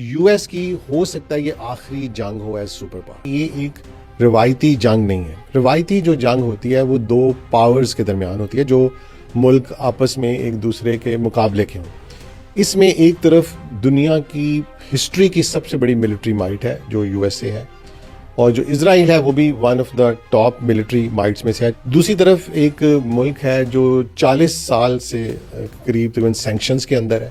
U S کی ہو سکتا ہے یہ آخری جنگ ہو ایز سپر پاور. یہ ایک روایتی جنگ نہیں ہے. روایتی جو جنگ ہوتی ہے وہ دو پاورز کے درمیان ہوتی ہے جو ملک آپس میں ایک دوسرے کے مقابلے کے ہوں. اس میں ایک طرف دنیا کی ہسٹری کی سب سے بڑی ملٹری مائٹ ہے جو یو ایس اے ہے، اور جو اسرائیل ہے وہ بھی one of the top military mights میں سے ہے. دوسری طرف ایک ملک ہے جو 40 سال سے قریب تقریباً سینکشنز کے اندر ہے.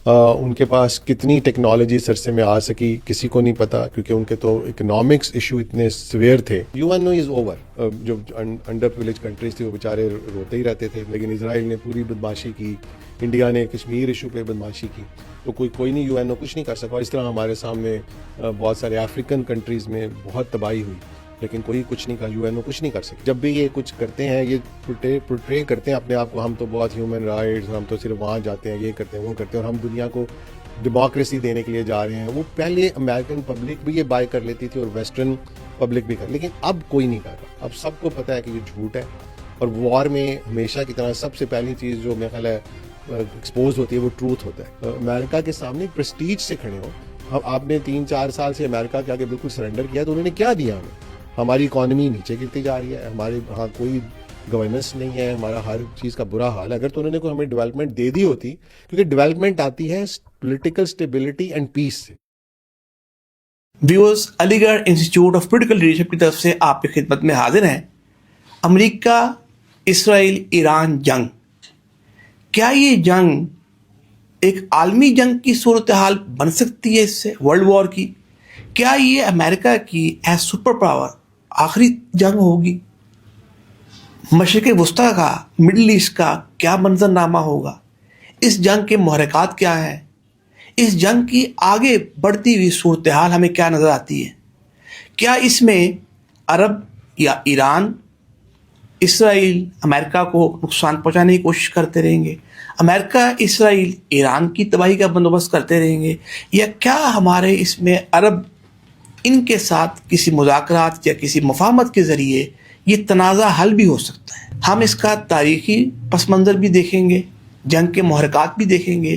ان کے پاس کتنی ٹیکنالوجی سرسے میں آ سکی کسی کو نہیں پتا، کیونکہ ان کے تو اکنامکس ایشو اتنے سویئر تھے. U N O is over. جو انڈر پریویلیج کنٹریز تھی وہ بیچارے روتے ہی رہتے تھے، لیکن اسرائیل نے پوری بدماشی کی، انڈیا نے کشمیر ایشو پہ بدماشی کی، تو کوئی نہیں، یو این او کچھ نہیں کر سکا. اس طرح ہمارے سامنے بہت سارے افریقن کنٹریز میں بہت تباہی ہوئی، لیکن کوئی کچھ نہیں کہا، یو این او کچھ نہیں کر سکے. جب بھی یہ کچھ کرتے ہیں یہ پورٹرے کرتے ہیں اپنے آپ کو، ہم تو بہت ہیومن رائٹس، ہم تو صرف وہاں جاتے ہیں، یہ کرتے ہیں وہ کرتے ہیں، اور ہم دنیا کو ڈیموکریسی دینے کے لیے جا رہے ہیں. وہ پہلے امریکن پبلک بھی یہ بائی کر لیتی تھی اور ویسٹرن پبلک بھی لیکن اب کوئی نہیں کر رہا. اب سب کو پتہ ہے کہ یہ جھوٹ ہے، اور وار میں ہمیشہ کی طرح سب سے پہلی چیز جو میرا خیال ہے ایکسپوز ہوتی ہے وہ ٹروتھ ہوتا ہے. امریکہ کے سامنے پریسٹیج سے کھڑے ہو. آپ نے 3-4 سال سے امریکہ کے آگے بالکل سرنڈر کیا، تو انہوں نے کیا دیا ہمیں؟ ہماری اکانومی نیچے گرتی جا رہی ہے، ہمارے ہاں کوئی گورننس نہیں ہے، ہمارا ہر چیز کا برا حال ہے. اگر تو انہوں نے کوئی ہمیں ڈیولپمنٹ دے دی ہوتی، کیونکہ ڈیولپمنٹ آتی ہے پولیٹیکل اسٹیبلٹی اینڈ پیس سے. ویورز، علی گڑھ انسٹیٹیوٹ آف پولیٹیکل لیڈرشپ کی طرف سے آپ کی خدمت میں حاضر ہیں. امریکہ اسرائیل ایران جنگ، کیا یہ جنگ ایک عالمی جنگ کی صورتحال بن سکتی ہے؟ اس سے ورلڈ وار کی، کیا یہ امریکہ کی ایز سپر پاور آخری جنگ ہوگی؟ مشرق وسطیٰ کا، مڈل ایسٹ کا کیا منظرنامہ ہوگا؟ اس جنگ کے محرکات کیا ہیں؟ اس جنگ کی آگے بڑھتی ہوئی صورتحال ہمیں کیا نظر آتی ہے؟ کیا اس میں عرب یا ایران، اسرائیل امریکہ کو نقصان پہنچانے کی کوشش کرتے رہیں گے؟ امریکہ اسرائیل ایران کی تباہی کا بندوبست کرتے رہیں گے؟ یا کیا ہمارے اس میں عرب ان کے ساتھ کسی مذاکرات یا کسی مفاہمت کے ذریعے یہ تنازع حل بھی ہو سکتا ہے؟ ہم اس کا تاریخی پس منظر بھی دیکھیں گے، جنگ کے محرکات بھی دیکھیں گے،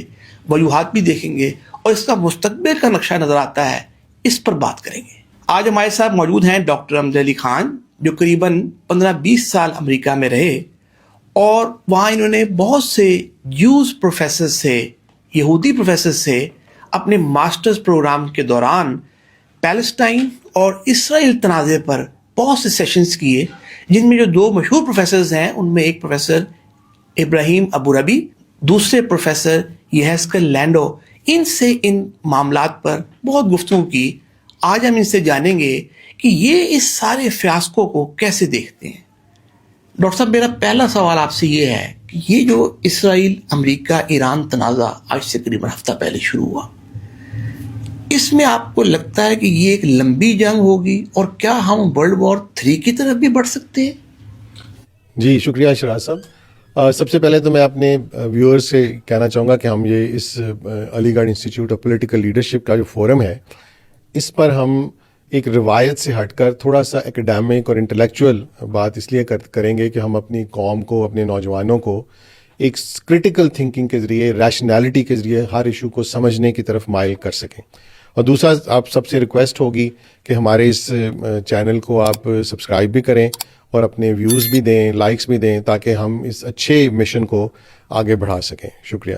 وجوہات بھی دیکھیں گے، اور اس کا مستقبل کا نقشہ نظر آتا ہے، اس پر بات کریں گے. آج ہمارے ساتھ موجود ہیں ڈاکٹر امجد علی خان، جو قریباً 15-20 سال امریکہ میں رہے، اور وہاں انہوں نے بہت سے جوز پروفیسر سے، یہودی پروفیسر سے اپنے ماسٹرز پروگرام کے دوران پیلسٹائن اور اسرائیل تنازع پر بہت سے سیشنز کیے، جن میں جو 2 مشہور پروفیسرز ہیں ان میں ایک پروفیسر ابراہیم ابو ربی، دوسرے پروفیسر یحزقیل لینڈو. ان سے ان معاملات پر بہت گفتگو کی. آج ہم ان سے جانیں گے کہ یہ اس سارے فیاسکو کو کیسے دیکھتے ہیں. ڈاکٹر صاحب، میرا پہلا سوال آپ سے یہ ہے کہ یہ جو اسرائیل امریکہ ایران تنازع آج سے قریب ہفتہ پہلے شروع ہوا، اس میں آپ کو لگتا ہے کہ یہ ایک لمبی جنگ ہوگی، اور کیا ہم ورلڈ وار 3 کی طرف بھی بڑھ سکتے ہیں؟ جی شکریہ شراز صاحب. سب سے پہلے تو میں اپنے ویورز سے کہنا چاہوں گا کہ ہم یہ اس علی گڑھ انسٹیٹیوٹ آف پولیٹیکل لیڈرشپ کا جو فورم ہے، اس پر ہم ایک روایت سے ہٹ کر تھوڑا سا ایکڈیمک اور انٹلیکچوئل بات اس لیے کریں گے کہ ہم اپنی قوم کو، اپنے نوجوانوں کو ایک کرٹیکل تھنکنگ کے ذریعے، ریشنالٹی کے ذریعے ہر ایشو کو سمجھنے کی طرف مائل کر سکیں. اور دوسرا، آپ سب سے ریکویسٹ ہوگی کہ ہمارے اس چینل کو آپ سبسکرائب بھی کریں اور اپنے ویوز بھی دیں، لائکس بھی دیں، تاکہ ہم اس اچھے مشن کو آگے بڑھا سکیں. شکریہ.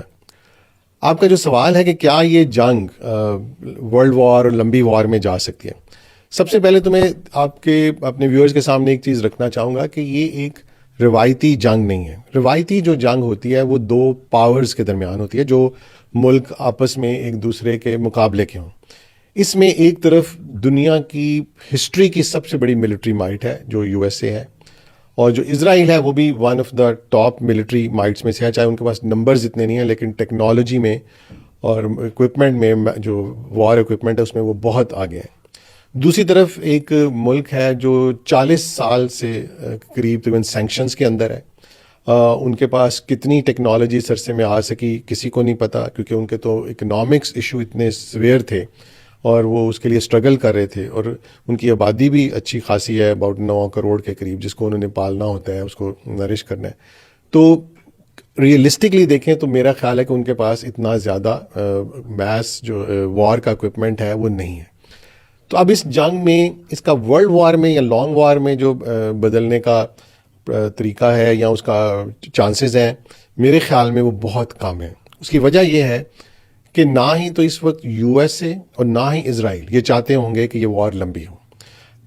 آپ کا جو سوال ہے کہ کیا یہ جنگ ورلڈ وار اور لمبی وار میں جا سکتی ہے، سب سے پہلے تو میں آپ کے اپنے ویورز کے سامنے ایک چیز رکھنا چاہوں گا کہ یہ ایک روایتی جنگ نہیں ہے. روایتی جو جنگ ہوتی ہے وہ 2 پاورز کے درمیان ہوتی ہے جو ملک آپس میں ایک دوسرے کے مقابلے کے ہوں. اس میں ایک طرف دنیا کی ہسٹری کی سب سے بڑی ملٹری مائٹ ہے جو یو ایس اے ہے، اور جو اسرائیل ہے وہ بھی one of the top military mights میں سے ہے. چاہے ان کے پاس نمبرز اتنے نہیں ہیں، لیکن ٹیکنالوجی میں اور اکوپمنٹ میں، جو وار اکوپمنٹ ہے اس میں وہ بہت آگے ہیں. دوسری طرف ایک ملک ہے جو 40 سال سے قریب تقریباً سینکشنز کے اندر ہے. ان کے پاس کتنی ٹیکنالوجی سرسے میں آ سکی کسی کو نہیں پتا، کیونکہ ان کے تو اکنامکس ایشو اتنے سویئر تھے اور وہ اس کے لیے اسٹرگل کر رہے تھے. اور ان کی آبادی بھی اچھی خاصی ہے، اباؤٹ 9 کروڑ کے قریب، جس کو انہوں نے پالنا ہوتا ہے، اس کو نرش کرنا ہے. تو ریئلسٹکلی دیکھیں تو میرا خیال ہے کہ ان کے پاس اتنا زیادہ میس جو وار کا اکوپمنٹ ہے وہ نہیں ہے. تو اب اس جنگ میں اس کا ورلڈ وار میں یا لانگ وار میں جو بدلنے کا طریقہ ہے یا اس کا چانسز ہیں میرے خیال میں وہ بہت کم ہیں. اس کی وجہ یہ ہے کہ نہ ہی تو اس وقت یو ایس اے اور نہ ہی اسرائیل یہ چاہتے ہوں گے کہ یہ وار لمبی ہو.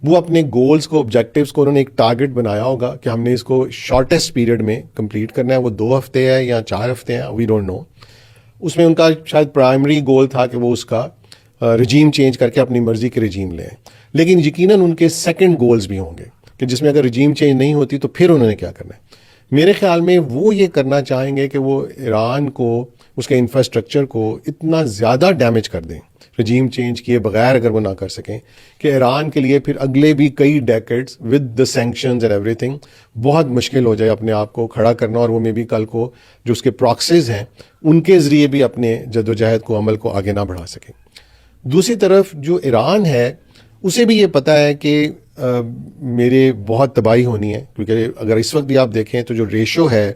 وہ اپنے گولز کو آبجیکٹیوز کو انہوں نے ایک ٹارگٹ بنایا ہوگا کہ ہم نے اس کو شارٹیسٹ پیریڈ میں کمپلیٹ کرنا ہے. وہ 2 ہفتے ہے یا 4 ہفتے ہیں, وی ڈونٹ نو. اس میں ان کا شاید پرائمری گول تھا کہ وہ اس کا رجیم چینج کر کے اپنی مرضی کے رجیم لیں, لیکن یقیناً ان کے سیکنڈ گولز بھی ہوں گے کہ جس میں اگر رجیم چینج نہیں ہوتی تو پھر انہوں نے کیا کرنا ہے. میرے خیال میں وہ یہ کرنا چاہیں گے کہ وہ ایران کو, اس کے انفراسٹرکچر کو اتنا زیادہ ڈیمیج کر دیں رجیم چینج کیے بغیر, اگر وہ نہ کر سکیں, کہ ایران کے لیے پھر اگلے بھی کئی decades with the sanctions and every thing بہت مشکل ہو جائے اپنے آپ کو کھڑا کرنا, اور وہ میں بھی کل کو جو اس کے پراکسیز ہیں ان کے ذریعے بھی اپنے جدوجہد کو, عمل کو آگے نہ بڑھا سکیں. دوسری طرف جو ایران ہے اسے بھی یہ پتہ ہے کہ میرے بہت تباہی ہونی ہے, کیونکہ اگر اس وقت بھی آپ دیکھیں تو جو ریشو ہے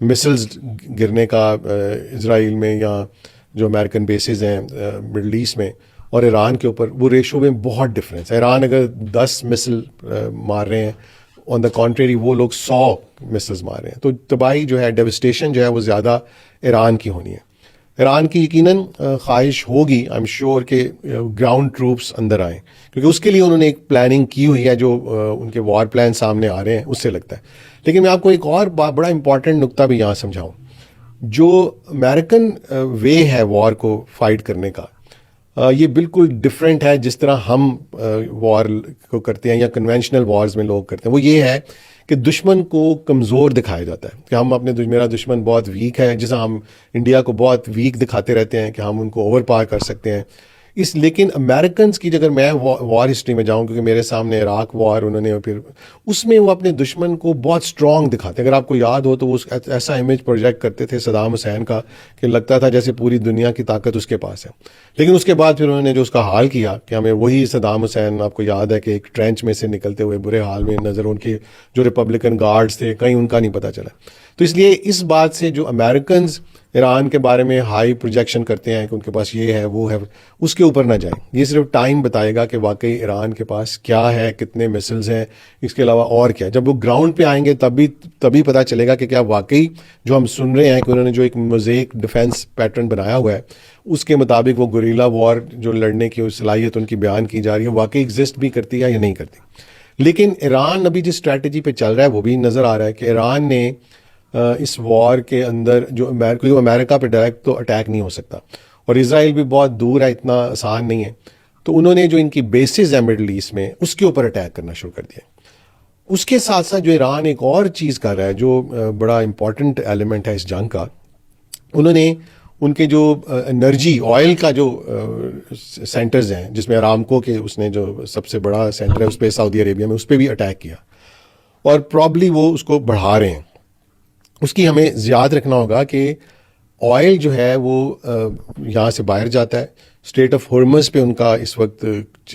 مسلز گرنے کا اسرائیل میں یا جو امریکن بیسز ہیں مڈل ایسٹ میں اور ایران کے اوپر, وہ ریشو میں بہت ڈفرینس ہے. ایران اگر 10 مسل مار رہے ہیں, آن دا کانٹریری وہ لوگ 100 مسلز مار رہے ہیں. تو تباہی جو ہے, ڈیوسٹیشن جو ہے وہ زیادہ ایران کی ہونی ہے. ایران کی یقیناً خواہش ہوگی آئی ایم شیور کہ گراؤنڈ ٹروپس اندر آئیں, کیونکہ اس کے لیے انہوں نے ایک پلاننگ کی ہوئی ہے جو ان کے وار پلان سامنے آ رہے ہیں اس سے لگتا ہے. لیکن میں آپ کو ایک اور بڑا امپورٹنٹ نقطہ بھی یہاں سمجھاؤں. جو امریکن وے ہے وار کو فائٹ کرنے کا, یہ بالکل ڈفرینٹ ہے جس طرح ہم وار کو کرتے ہیں یا کنونشنل وارز میں لوگ کرتے ہیں. وہ یہ ہے کہ دشمن کو کمزور دکھایا جاتا ہے کہ ہم اپنے میرا دشمن بہت ویک ہے, جیسا ہم انڈیا کو بہت ویک دکھاتے رہتے ہیں کہ ہم ان کو اوور پار کر سکتے ہیں. لیکن امریکنز کی اگر میں وار ہسٹری میں جاؤں, کیونکہ میرے سامنے عراق وار انہوں نے, پھر اس میں وہ اپنے دشمن کو بہت اسٹرانگ دکھاتے ہیں. اگر آپ کو یاد ہو تو وہ ایسا امیج پروجیکٹ کرتے تھے صدام حسین کا کہ لگتا تھا جیسے پوری دنیا کی طاقت اس کے پاس ہے. لیکن اس کے بعد پھر انہوں نے جو اس کا حال کیا کہ ہمیں وہی صدام حسین, آپ کو یاد ہے کہ ایک ٹرینچ میں سے نکلتے ہوئے برے حال میں نظر, ان کے جو ریپبلکن گارڈز تھے کہیں ان کا نہیں پتہ چلا. تو اس لیے اس بات سے جو امریکنز ایران کے بارے میں ہائی پروجیکشن کرتے ہیں کہ ان کے پاس یہ ہے وہ ہے, اس کے اوپر نہ جائیں. یہ صرف ٹائم بتائے گا کہ واقعی ایران کے پاس کیا ہے, کتنے مسلز ہیں, اس کے علاوہ اور کیا. جب وہ گراؤنڈ پہ آئیں گے تبھی پتہ چلے گا کہ کیا واقعی جو ہم سن رہے ہیں کہ انہوں نے جو ایک موزیک ڈیفینس پیٹرن بنایا ہوا ہے اس کے مطابق وہ گوریلا وار جو لڑنے کی صلاحیت ان کی بیان کی جا رہی ہے واقعی ایگزسٹ بھی کرتی ہے یا نہیں کرتی. لیکن ایران ابھی جس اسٹریٹجی پہ چل رہا ہے وہ بھی نظر آ رہا ہے کہ ایران نے اس وار کے اندر جو امریکہ پہ ڈائریکٹ تو اٹیک نہیں ہو سکتا, اور اسرائیل بھی بہت دور ہے, اتنا آسان نہیں ہے. تو انہوں نے جو ان کی بیسز ہیں مڈل ایسٹ میں اس کے اوپر اٹیک کرنا شروع کر دیا. اس کے ساتھ ساتھ جو ایران ایک اور چیز کر رہا ہے جو بڑا امپورٹنٹ ایلیمنٹ ہے اس جنگ کا, انہوں نے ان کے جو انرجی آئل کا جو سینٹرز ہیں, جس میں ارامکو کے اس نے جو سب سے بڑا سینٹر ہے اس پہ سعودی عربیہ میں, اس پہ بھی اٹیک کیا, اور پرابلی وہ اس کو بڑھا رہے ہیں. اس کی ہمیں یاد رکھنا ہوگا کہ آئل جو ہے وہ یہاں سے باہر جاتا ہے, اسٹریٹ آف ہرمز پہ ان کا اس وقت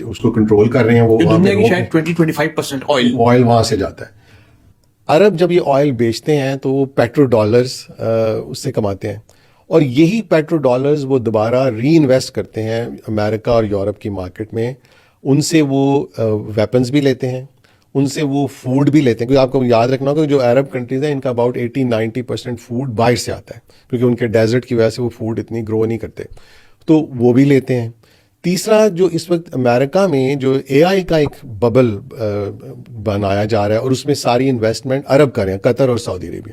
اس کو کنٹرول کر رہے ہیں, وہ دنیا کی شاید 20-25% آئل وہاں سے جاتا ہے. عرب جب یہ آئل بیچتے ہیں تو وہ پیٹرو ڈالرز اس سے کماتے ہیں, اور یہی پیٹرو ڈالرز وہ دوبارہ ری انویسٹ کرتے ہیں امریکہ اور یورپ کی مارکیٹ میں. ان سے وہ ویپنز بھی لیتے ہیں, ان سے وہ فوڈ بھی لیتے ہیں, کیونکہ آپ کو یاد رکھنا ہوگا کہ جو عرب کنٹریز ہیں ان کا اباؤٹ 80-90% فوڈ باہر سے آتا ہے, کیونکہ ان کے ڈیزرٹ کی وجہ سے وہ فوڈ اتنی گرو نہیں کرتے, تو وہ بھی لیتے ہیں. تیسرا جو اس وقت امریکہ میں جو اے آئی کا ایک ببل بنایا جا رہا ہے اور اس میں ساری انویسٹمنٹ عرب کر رہے ہیں, قطر اور سعودی عربیہ.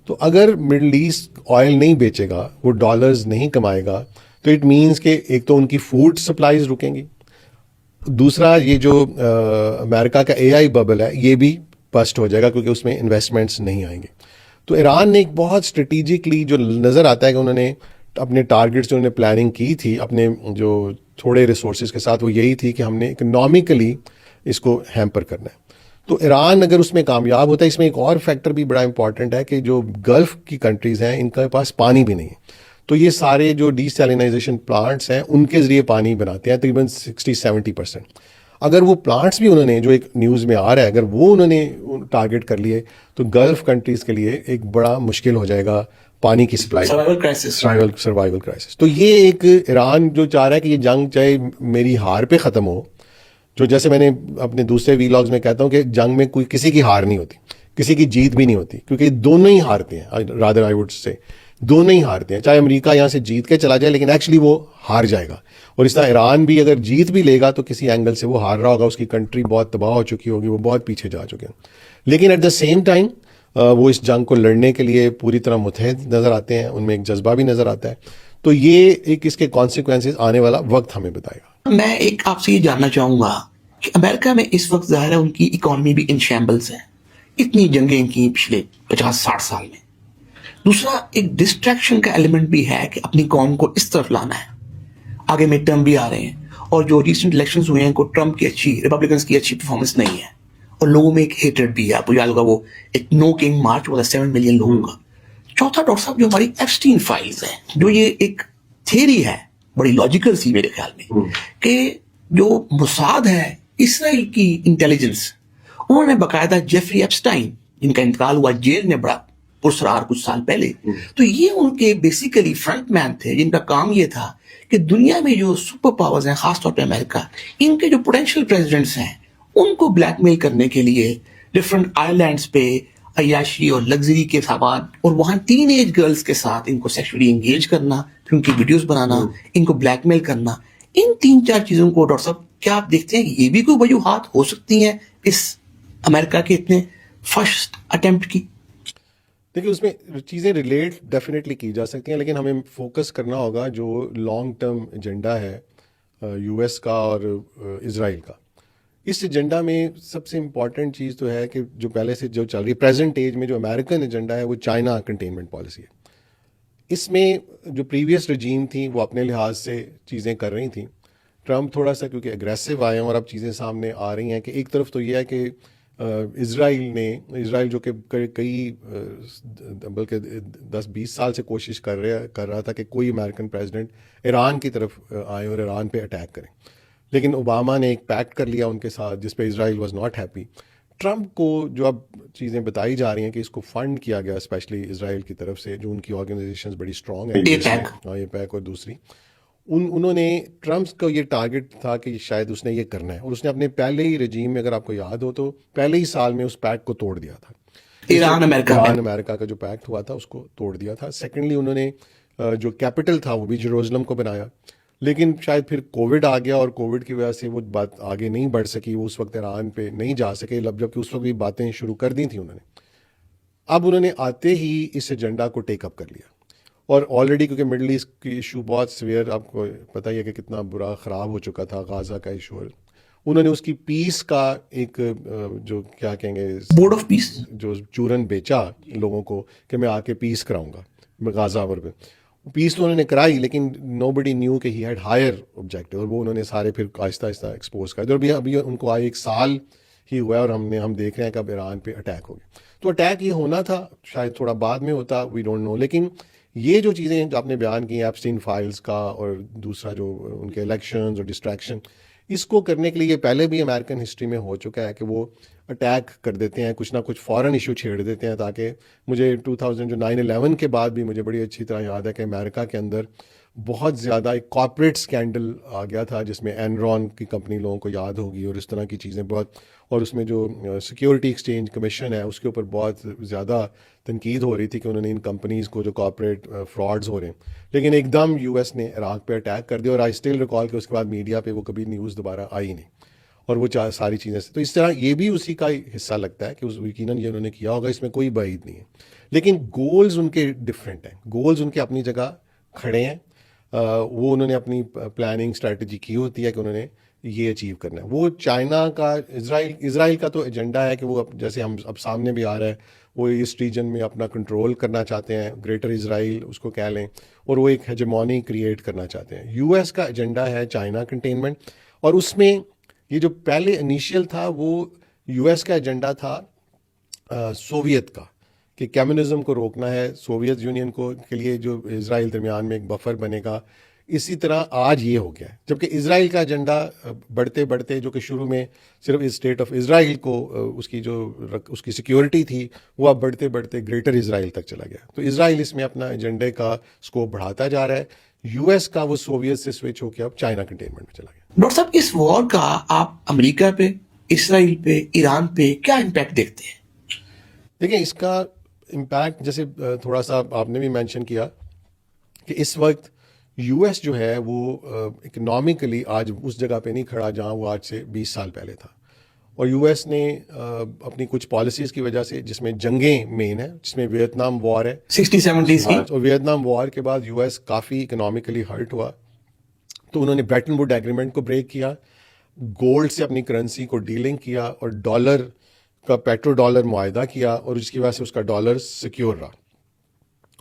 تو اگر مڈل ایسٹ آئل نہیں بیچے گا, وہ ڈالرز نہیں کمائے گا, تو اٹ مینس کہ ایک تو ان کی فوڈ سپلائیز رکیں گی, دوسرا یہ جو امریکہ کا اے آئی ببل ہے یہ بھی بسٹ ہو جائے گا کیونکہ اس میں انویسٹمنٹس نہیں آئیں گے. تو ایران نے ایک بہت اسٹریٹجکلی جو نظر آتا ہے کہ انہوں نے اپنے ٹارگیٹس جو انہوں نے پلاننگ کی تھی اپنے جو تھوڑے ریسورسز کے ساتھ, وہ یہی تھی کہ ہم نے اکنامکلی اس کو ہیمپر کرنا ہے. تو ایران اگر اس میں کامیاب ہوتا ہے, اس میں ایک اور فیکٹر بھی بڑا امپورٹنٹ ہے کہ جو گلف کی کنٹریز ہیں ان کے پاس پانی بھی نہیں ہے, تو یہ سارے جو ڈی سیلینائزیشن پلانٹس ہیں ان کے ذریعے پانی بناتے ہیں تقریباً 60-70%. اگر وہ پلانٹس بھی انہوں نے جو ایک نیوز میں آ رہا ہے اگر وہ انہوں نے ٹارگیٹ کر لیے تو گلف کنٹریز کے لیے ایک بڑا مشکل ہو جائے گا پانی کی سپلائی، سروائیول کرائسس. تو یہ ایک ایران جو چاہ رہا ہے کہ یہ جنگ چاہے میری ہار پہ ختم ہو، جو جیسے میں نے اپنے دوسرے ویلاگز میں کہتا ہوں کہ جنگ میں کوئی کسی کی ہار نہیں ہوتی، کسی کی جیت بھی نہیں ہوتی، کیونکہ دونوں ہی ہارتے ہیں. رادر آئی وڈ سے دونوں ہی ہارتے ہیں. چاہے امریکہ یہاں سے جیت کے چلا جائے لیکن ایکچولی وہ ہار جائے گا، اور اس طرح ایران بھی اگر جیت بھی لے گا تو کسی اینگل سے وہ ہار رہا ہوگا، اس کی کنٹری بہت تباہ ہو چکی ہوگی، وہ بہت پیچھے جا چکے ہیں. لیکن ایٹ دا سیم ٹائم وہ اس جنگ کو لڑنے کے لیے پوری طرح متحد نظر آتے ہیں، ان میں ایک جذبہ بھی نظر آتا ہے. تو یہ ایک اس کے کانسیکوینسز آنے والا وقت ہمیں بتائے گا. میں ایک آپ سے یہ جاننا چاہوں گا کہ امریکہ میں اس وقت ظاہر ہے ان کی اکانومی بھی ان شیمبلز ہے، اتنی جنگیں کی پچھلے 50-60 سال میں. دوسرا ایک ڈسٹریکشن کا ایلیمنٹ بھی ہے کہ اپنی قوم کو اس طرف لانا ہے. آگے مڈ ٹرم بھی آ رہے ہیں، اور جو ریسنٹ الیکشنز ہوئے ہیں کو ٹرمپ کی اچھی، ریپبلکنز کی اچھی پرفارمنس نہیں ہے، اور لوگوں میں ایک ہیٹریڈ بھی ہے. آپ کو یاد ہوگا وہ ایک نو کنگ مارچ ہوا 7 ملین لوگوں کا. چوتھا ڈاکٹر صاحب جو ہماری ایپسٹین فائلز ہیں، جو یہ ایک تھیری ہے بڑی لاجیکل سی میرے خیال میں، کہ جو موساد ہے اسرائیل کی انٹیلیجنس، انہوں نے باقاعدہ جیفری ایپسٹائن جن کا انتقال ہوا جیل میں بڑا پرسرار کچھ سال پہلے، تو یہ ان کے بیسیکلی فرنٹ مین تھے جن کا کام یہ تھا کہ دنیا میں جو سپر پاورز ہیں، خاص طور پہ امریکہ، ان کے جو پوٹینشیل پریزیڈنٹس ہیں ان کو بلیک میل کرنے کے لیے ڈفرنٹ آئی لینڈس پہ عیاشی اور لگژری کے سامان، اور وہاں ٹین ایج گرلز کے ساتھ ان کو سیکشولی انگیج کرنا، پھر ان کی ویڈیوز بنانا، ان کو بلیک میل کرنا. ان 3-4 چیزوں کو ڈاکٹر صاحب کیا آپ دیکھتے ہیں کہ یہ بھی کوئی وجوہات ہو سکتی ہیں اس امریکہ کے اتنے فرسٹ اٹیمپٹ کی؟ دیکھیے اس میں چیزیں ریلیٹ ڈیفینیٹلی کی جا سکتی ہیں، لیکن ہمیں فوکس کرنا ہوگا جو لانگ ٹرم ایجنڈا ہے یو ایس کا اور اسرائیل کا. اس ایجنڈا میں سب سے امپورٹنٹ چیز تو ہے کہ جو پہلے سے جو چل رہی ہے پریزنٹ ایج میں جو امریکن ایجنڈا ہے وہ چائنا کنٹینمنٹ پالیسی ہے. اس میں جو پریویس رجیم تھیں وہ اپنے لحاظ سے چیزیں کر رہی تھیں. ٹرمپ تھوڑا سا کیونکہ اگریسو آئے ہیں اور اب چیزیں سامنے آ رہی ہیں کہ ایک طرف تو یہ ہے کہ اسرائیل جو کہ کئی بلکہ 10-20 سال سے کوشش کر رہا تھا کہ کوئی امریکن پریزیڈنٹ ایران کی طرف آئے اور ایران پہ اٹیک کریں، لیکن اوباما نے ایک پیکٹ کر لیا ان کے ساتھ جس پہ اسرائیل واز ناٹ ہیپی. ٹرمپ کو جو اب چیزیں بتائی جا رہی ہیں کہ اس کو فنڈ کیا گیا اسپیشلی اسرائیل کی طرف سے، جو ان کی آرگنائزیشنز بڑی اسٹرانگ ہیں، یہ پیک اور دوسری انہوں نے ٹرمپ کو یہ ٹارگٹ تھا کہ شاید اس نے یہ کرنا ہے، اور اس نے اپنے پہلے ہی رجیم میں، اگر آپ کو یاد ہو تو پہلے ہی سال میں اس پیکٹ کو توڑ دیا تھا. ایران امریکہ کا جو پیکٹ ہوا تھا اس کو توڑ دیا تھا. سیکنڈلی انہوں نے جو کیپٹل تھا وہ بھی جیروزلم کو بنایا، لیکن شاید پھر کووڈ آ گیا اور کووڈ کی وجہ سے وہ بات آگے نہیں بڑھ سکی، وہ اس وقت ایران پہ نہیں جا سکے، جبکہ اس وقت بھی باتیں شروع کر دی تھیں انہوں نے. اب انہوں نے آتے ہی اس ایجنڈا کو ٹیک اپ کر لیا، اور آلریڈی کیونکہ مڈل ایسٹ کی ایشو بہت سویئر، آپ کو پتہ ہی ہے کہ کتنا برا خراب ہو چکا تھا غازہ کا ایشو، انہوں نے اس کی پیس کا ایک جو کیا کہیں گے بورڈ آف پیس جو چورن بیچا لوگوں کو کہ میں آ کے پیس کراؤں گا غازہ پہ. پیس تو انہوں نے کرائی لیکن نو بڈی نیو کہ ہی ہیڈ ہائر آبجیکٹیو، اور وہ انہوں نے سارے پھر آہستہ آہستہ ایکسپوز کر دیا. اور ابھی ان کو آئے 1 سال ہی ہوا ہے اور ہم دیکھ رہے ہیں کہ اب ایران پہ اٹیک ہو گیا. تو اٹیک یہ ہونا تھا، شاید تھوڑا بعد میں ہوتا، وی ڈونٹ نو. لیکن یہ جو چیزیں جو آپ نے بیان کی ایپسٹین فائلز کا اور دوسرا جو ان کے الیکشنز اور ڈسٹریکشن، اس کو کرنے کے لیے پہلے بھی امریکن ہسٹری میں ہو چکا ہے کہ وہ اٹیک کر دیتے ہیں، کچھ نہ کچھ فورن ایشو چھیڑ دیتے ہیں. تاکہ مجھے 2000 جو 9/11 کے بعد بھی مجھے بڑی اچھی طرح یاد ہے کہ امریکہ کے اندر بہت زیادہ ایک کارپوریٹ اسکینڈل آ گیا تھا جس میں اینرون کی کمپنی لوگوں کو یاد ہوگی، اور اس طرح کی چیزیں بہت، اور اس میں جو سیکیورٹی ایکسچینج کمیشن ہے اس کے اوپر بہت زیادہ تنقید ہو رہی تھی کہ انہوں نے ان کمپنیز کو جو کارپوریٹ فراڈز ہو رہے ہیں. لیکن ایک دم یو ایس نے عراق پہ اٹیک کر دیا، اور آئی اسٹل ریکال کہ اس کے بعد میڈیا پہ وہ کبھی نیوز دوبارہ آئی نہیں، اور وہ ساری چیزیں سے. تو اس طرح یہ بھی اسی کا حصہ لگتا ہے کہ یقیناً یہ انہوں نے کیا ہوگا، اس میں کوئی بعید نہیں ہے. لیکن گولز ان کے ڈفرینٹ ہیں، گولز ان کے اپنی جگہ کھڑے ہیں. وہ انہوں نے اپنی پلاننگ اسٹریٹجی کی ہوتی ہے کہ انہوں نے یہ اچیو کرنا ہے. وہ چائنا کا اسرائیل کا تو ایجنڈا ہے کہ وہ جیسے ہم اب سامنے بھی آ رہا ہے، وہ اس ریجن میں اپنا کنٹرول کرنا چاہتے ہیں، گریٹر اسرائیل اس کو کہہ لیں، اور وہ ایک ہیجمونی کریٹ کرنا چاہتے ہیں. یو ایس کا ایجنڈا ہے چائنا کنٹینمنٹ، اور اس میں یہ جو پہلے انیشیل تھا وہ یو ایس کا ایجنڈا تھا سوویت کا، کہ کمیونزم کو روکنا ہے، سوویت یونین کو کے لیے جو اسرائیل درمیان میں ایک بفر بنے گا. اسی طرح آج یہ ہو گیا ہے، جبکہ اسرائیل کا ایجنڈا بڑھتے بڑھتے جو کہ شروع میں صرف اسٹیٹ آف اسرائیل کو اس کی سیکیورٹی تھی، وہ اب بڑھتے بڑھتے گریٹر اسرائیل تک چلا گیا. تو اسرائیل اس میں اپنا ایجنڈے کا اسکوپ بڑھاتا جا رہا ہے. یو ایس کا وہ سوویت سے سوئچ ہو کے اب چائنا کنٹینمنٹ میں چلا گیا. ڈاکٹر صاحب، اس وار کا آپ امریکہ پہ، اسرائیل پہ، ایران پہ کیا امپیکٹ دیکھتے ہیں؟ دیکھیں، اس کا امپیکٹ جیسے تھوڑا سا آپ نے بھی مینشن کیا کہ اس وقت یو ایس جو ہے وہ اکنامکلی آج اس جگہ پہ نہیں کھڑا جہاں وہ آج سے 20 سال پہلے تھا. اور یو ایس نے اپنی کچھ پالیسیز کی وجہ سے، جس میں جنگیں مین ہیں، جس میں ویتنام وار ہے 60-70s کی، اور ویتنام وار کے بعد یو ایس کافی اکنامکلی ہرٹ ہوا. تو انہوں نے بریٹن ووڈ ایگریمنٹ کو بریک کیا، گولڈ سے اپنی کرنسی کو ڈیلنگ کیا اور ڈالر کا پیٹرو ڈالر معاہدہ کیا، اور اس کی وجہ سے اس کا ڈالر سیکیور رہا.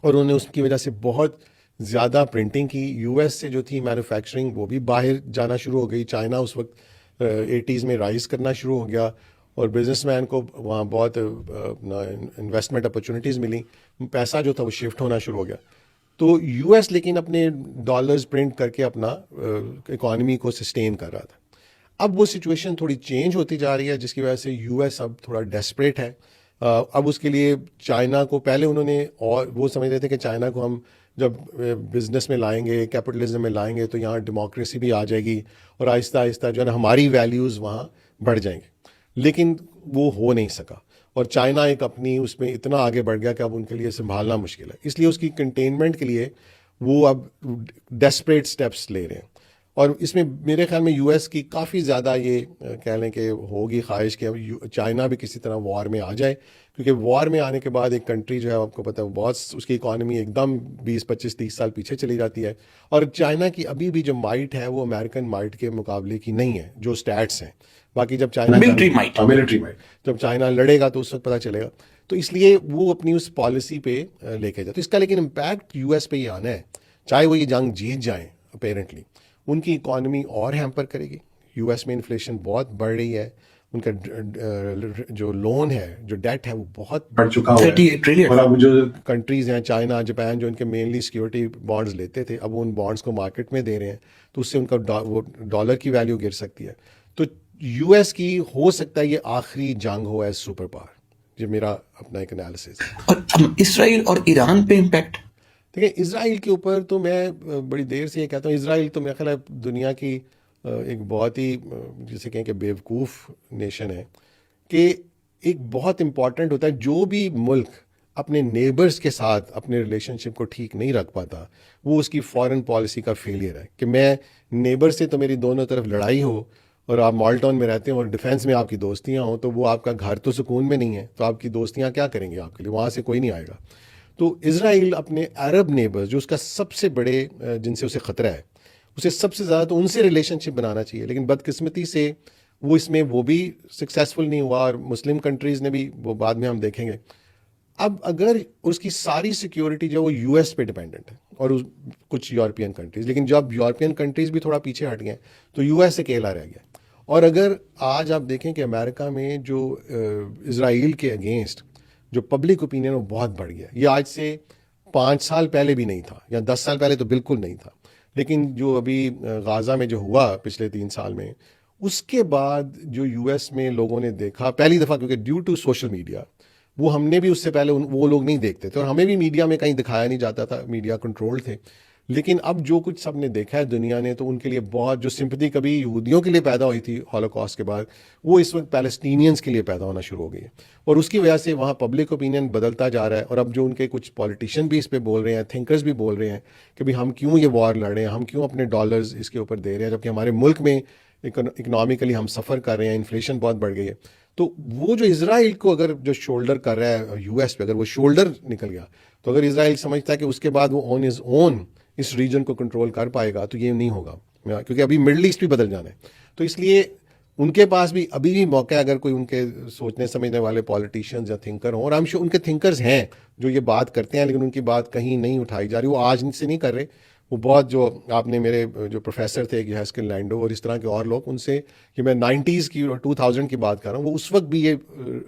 اور انہوں نے اس کی وجہ سے بہت زیادہ پرنٹنگ کی. یو ایس سے جو تھی مینوفیکچرنگ وہ بھی باہر جانا شروع ہو گئی. چائنا اس وقت 80s میں رائز کرنا شروع ہو گیا اور بزنس مین کو وہاں بہت انویسٹمنٹ اپرچونیٹیز ملی. پیسہ جو تھا وہ شفٹ ہونا شروع ہو گیا. تو یو ایس لیکن اپنے ڈالرز پرنٹ کر کے اپنا اکانومی کو سسٹین کر رہا تھا. اب وہ سچویشن تھوڑی چینج ہوتی جا رہی ہے، جس کی وجہ سے یو ایس اب تھوڑا ڈیسپریٹ ہے. اب اس کے لیے چائنا کو، پہلے انہوں نے، اور وہ سمجھتے تھے کہ چائنا کو ہم جب بزنس میں لائیں گے، کیپٹلزم میں لائیں گے تو یہاں ڈیموکریسی بھی آ جائے گی اور آہستہ آہستہ جو ہے نا ہماری ویلیوز وہاں بڑھ جائیں گے. لیکن وہ ہو نہیں سکا، اور چائنا ایک اپنی اس میں اتنا آگے بڑھ گیا کہ اب ان کے لیے سنبھالنا مشکل ہے. اس لیے اس کی کنٹینمنٹ کے لیے وہ اب ڈیسپریٹ سٹیپس لے رہے ہیں. اور اس میں میرے خیال میں یو ایس کی کافی زیادہ یہ کہہ لیں کہ ہوگی خواہش کہ اب چائنا بھی کسی طرح وار میں آ جائے، کیونکہ وار میں آنے کے بعد ایک کنٹری جو ہے آپ کو پتہ ہے بہت اس کی اکانومی ایک دم 20-25-30 سال پیچھے چلی جاتی ہے. اور چائنا کی ابھی بھی جو مائٹ ہے وہ امریکن مائٹ کے مقابلے کی نہیں ہے، جو سٹیٹس ہیں. باقی جب چائنا ملٹری مائٹ جب چائنا لڑے گا تو اس وقت پتہ چلے گا. تو اس لیے وہ اپنی اس پالیسی پہ لے کے جاتے. تو اس کا لیکن امپیکٹ یو ایس پہ ہی آنا ہے، چاہے وہ یہ جنگ جیت جائیں. اپیرنٹلی ان کی اکانومی اور ہیمپر کرے گی. یو ایس میں انفلیشن بہت بڑھ رہی ہے، ان کا جو لون ہے، جو ڈیٹ ہے وہ بہت بڑھ چکا ہوا ہے. 38 ٹریلین. اور اب جو کنٹریز ہیں، چائنا، جاپان، جو ان کے مینلی سیکیورٹی بانڈز لیتے تھے، اب وہ ان بانڈز کو مارکیٹ میں دے رہے ہیں، تو اس سے ان کا وہ ڈالر کی ویلیو گر سکتی ہے. تو یو ایس کی ہو سکتا ہے یہ آخری جنگ ہو ایز سپر پاور. یہ میرا اپنا ایک انالیسس ہے. اور اسرائیل اور ایران پہ امپیکٹ؟ دیکھیں، اسرائیل کے اوپر تو میں بڑی دیر سے یہ کہتا ہوں، اسرائیل تو میرا خیال ہے دنیا کی ایک بہت ہی جسے کہیں کہ بیوقوف نیشن ہے، کہ ایک بہت امپورٹنٹ ہوتا ہے جو بھی ملک اپنے نیبرز کے ساتھ اپنے ریلیشن شپ کو ٹھیک نہیں رکھ پاتا، وہ اس کی فارن پالیسی کا فیلئر ہے. کہ میں نیبر سے تو میری دونوں طرف لڑائی ہو اور آپ مالٹون میں رہتے ہیں اور ڈیفینس میں آپ کی دوستیاں ہوں، تو وہ آپ کا گھر تو سکون میں نہیں ہے، تو آپ کی دوستیاں کیا کریں گے آپ کے لیے؟ وہاں سے کوئی نہیں آئے گا. تو اسرائیل اپنے عرب نیبرز جو اس کا سب سے بڑے جن سے اسے خطرہ ہے، اسے سب سے زیادہ تو ان سے ریلیشن شپ بنانا چاہیے. لیکن بدقسمتی سے وہ اس میں وہ بھی سکسیزفل نہیں ہوا، اور مسلم کنٹریز نے بھی، وہ بعد میں ہم دیکھیں گے. اب اگر اس کی ساری سیکیورٹی جو وہ یو ایس پہ ڈیپینڈنٹ ہے اور کچھ یورپین کنٹریز، لیکن جب یورپین کنٹریز بھی تھوڑا پیچھے ہٹ گئے تو یو ایس اکیلا رہ گیا. اور اگر آج آپ دیکھیں کہ امریکہ میں جو اسرائیل کے اگینسٹ جو پبلک اوپینین وہ بہت بڑھ گیا. یہ آج سے 5 سال پہلے بھی نہیں تھا، یا 10 سال پہلے تو بالکل نہیں تھا. لیکن جو ابھی غازہ میں جو ہوا پچھلے 3 سال میں، اس کے بعد جو یو ایس میں لوگوں نے دیکھا پہلی دفعہ، کیونکہ ڈیو ٹو سوشل میڈیا، وہ ہم نے بھی اس سے پہلے وہ لوگ نہیں دیکھتے تھے، اور ہمیں بھی میڈیا میں کہیں دکھایا نہیں جاتا تھا، میڈیا کنٹرول تھے. لیکن اب جو کچھ سب نے دیکھا ہے دنیا نے، تو ان کے لیے بہت جو سمپتی کبھی یہودیوں کے لیے پیدا ہوئی تھی ہولوکاسٹ کے بعد، وہ اس وقت پیلسٹینینز کے لیے پیدا ہونا شروع ہو گئی ہے. اور اس کی وجہ سے وہاں پبلک اوپینین بدلتا جا رہا ہے. اور اب جو ان کے کچھ پولیٹیشین بھی اس پہ بول رہے ہیں، تھنکرز بھی بول رہے ہیں کہ بھی ہم کیوں یہ وار لڑ رہے ہیں، ہم کیوں اپنے ڈالرز اس کے اوپر دے رہے ہیں، جبکہ ہمارے ملک میں اکنامکلی ہم سفر کر رہے ہیں، انفلیشن بہت بڑھ گئی ہے. تو وہ جو اسرائیل کو اگر جو شولڈر کر رہا ہے یو ایس پہ، اگر وہ شولڈر نکل گیا، تو اگر اسرائیل سمجھتا ہے کہ اس کے بعد وہ آن ہز اون اس ریجن کو کنٹرول کر پائے گا، تو یہ نہیں ہوگا، کیونکہ ابھی مڈل ایسٹ بھی بدل جانا ہے. تو اس لیے ان کے پاس بھی ابھی بھی موقع ہے، اگر کوئی ان کے سوچنے سمجھنے والے پالیٹیشینز یا تھنکر ہوں، اور ہم ان کے تھنکرز ہیں جو یہ بات کرتے ہیں، لیکن ان کی بات کہیں نہیں اٹھائی جا رہی. وہ آج سے نہیں کر رہے، وہ بہت، جو آپ نے میرے جو پروفیسر تھے ہیسکن لینڈو اور اس طرح کے اور لوگ، ان سے کہ میں 90s کی اور 2000 کی بات کر رہا ہوں، وہ اس وقت بھی یہ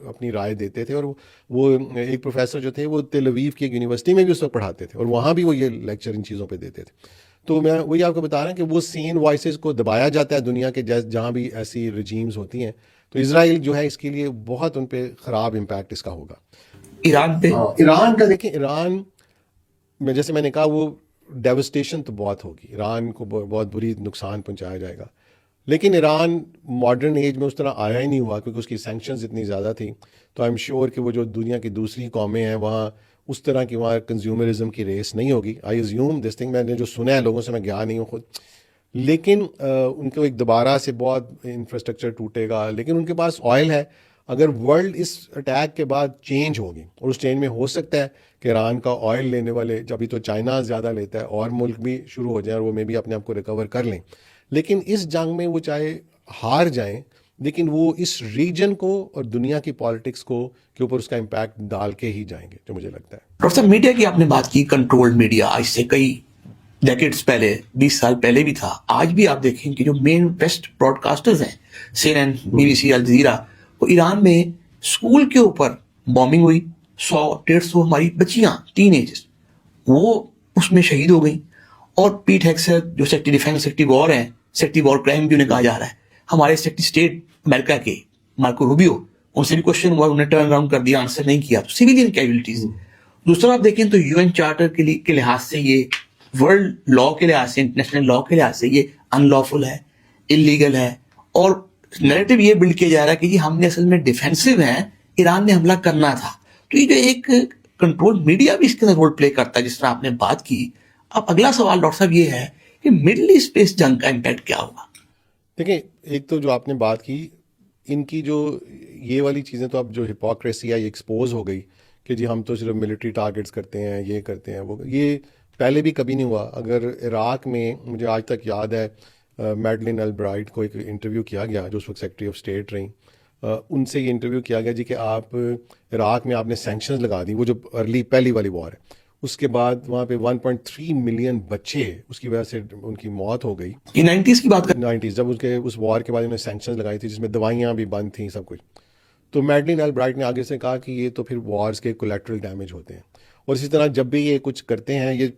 اپنی رائے دیتے تھے. اور وہ ایک پروفیسر جو تھے وہ تل اویو کی ایک یونیورسٹی میں بھی اس وقت پڑھاتے تھے، اور وہاں بھی وہ یہ لیکچر ان چیزوں پہ دیتے تھے. تو میں وہی آپ کو بتا رہا ہوں کہ وہ سین وائسز کو دبایا جاتا ہے دنیا کے جہاں بھی ایسی رجیمز ہوتی ہیں. تو اسرائیل جو ہے اس کے لیے بہت ان پہ خراب امپیکٹ اس کا ہوگا. ایران پہ ایران کا دیکھیں، ایران میں جیسے میں نے کہا وہ ڈیوسٹیشن تو بہت ہوگی، ایران کو بہت بری نقصان پہنچایا جائے گا. لیکن ایران ماڈرن ایج میں اس طرح آیا ہی نہیں ہوا کیونکہ اس کی سینکشنز اتنی زیادہ تھیں. تو آئی ایم شیور کہ وہ جو دنیا کی دوسری قومیں ہیں وہاں اس طرح کی وہاں کنزیومرزم کی ریس نہیں ہوگی. آئی ایزیوم دس تھنگ، میں نے جو سنا ہے لوگوں سے، میں گیا نہیں ہوں خود، لیکن ان کو ایک دوبارہ سے بہت انفراسٹرکچر ٹوٹے گا. لیکن ان کے پاس آئل ہے. اگر ورلڈ اس اٹیک کے بعد چینج ہوگی، اور اس چینج میں ہو سکتا ہے کہ ایران کا آئل لینے والے، ابھی تو چائنا زیادہ لیتا ہے، اور ملک بھی شروع ہو جائیں اور وہ میں بھی اپنے آپ کو ریکور کر لیں. لیکن اس جنگ میں وہ چاہے ہار جائیں، لیکن وہ اس ریجن کو اور دنیا کی پالیٹکس کو کے اوپر اس کا امپیکٹ ڈال کے ہی جائیں گے، جو مجھے لگتا ہے. ڈاکٹر صاحب میڈیا کی آپ نے بات کی، کنٹرولڈ میڈیا آج سے کئی ڈیکیڈز پہلے، 20 سال پہلے بھی تھا. آج بھی آپ دیکھیں کہ جو مین بیسٹ براڈ کاسٹرز ہیں، CNN، BBC، الجزیرہ، وہ ایران میں اسکول کے اوپر بامبنگ ہوئی، 100-150 ہماری بچیاں ٹین ایجز وہ اس میں شہید ہو گئیں. اور پیٹ ہیگسیت جو سیکٹری ڈیفینس، سیکٹری وار ہیں، سیکٹری وار کرائم بھی انہیں کہا جا رہا ہے، ہمارے سیکٹری اسٹیٹ امریکہ کے مارکو روبیو، ان سے بھی کوشچن ہوا، انہوں نے ٹرن اراؤنڈ کر دیا، آنسر نہیں کیا. تو سویلین کیجویلٹیز. دوسرا آپ دیکھیں تو UN چارٹر کے لحاظ سے، یہ ورلڈ لا کے لحاظ سے، انٹرنیشنل لا کے لحاظ سے یہ ان لافل ہے، انلیگل ہے. اور نیریٹو یہ بلڈ کیا جا رہا ہے کہ ہم نے اصل میں ڈیفینسو ہیں، ایران نے حملہ کرنا تھا. تو یہ جو ایک کنٹرول میڈیا بھی اس کے اندر رول پلے کرتا ہے، جس طرح آپ نے بات کی. اب اگلا سوال ڈاکٹر صاحب یہ ہے کہ مڈل ایسٹ پہ اس جنگ کا امپیکٹ کیا ہوگا؟ دیکھیں، ایک تو جو آپ نے بات کی، ان کی جو یہ والی چیزیں تو اب جو ہپوکریسی ہے یہ ایکسپوز ہو گئی کہ جی ہم تو صرف ملٹری ٹارگیٹس کرتے ہیں، یہ کرتے ہیں، وہ یہ پہلے بھی کبھی نہیں ہوا. اگر عراق میں مجھے آج تک یاد ہے میڈلن البرائٹ کو ایک انٹرویو کیا گیا جو اس وقت سیکرٹری آف اسٹیٹ رہیں، ان سے یہ انٹرویو کیا گیا جی کہ آپ عراق میں آپ نے سینکشنز لگا دی، وہ جو پہلی والی وار ہے، اس کے بعد وہاں پہ 1.3 ملین بچے اس کی وجہ سے ان کی موت ہو گئی. یہ 90s کی بات کر 90s جب اس وار کے بعد انہوں نے سینکشنز لگائی تھی جس میں دوائیاں بھی بند تھیں، سب کچھ. تو میڈلن البرائٹ نے آگے سے کہا کہ یہ تو پھر وارز کے کولیٹرل ڈیمیج ہوتے ہیں. اور اسی طرح جب بھی یہ کچھ کرتے ہیں، یہ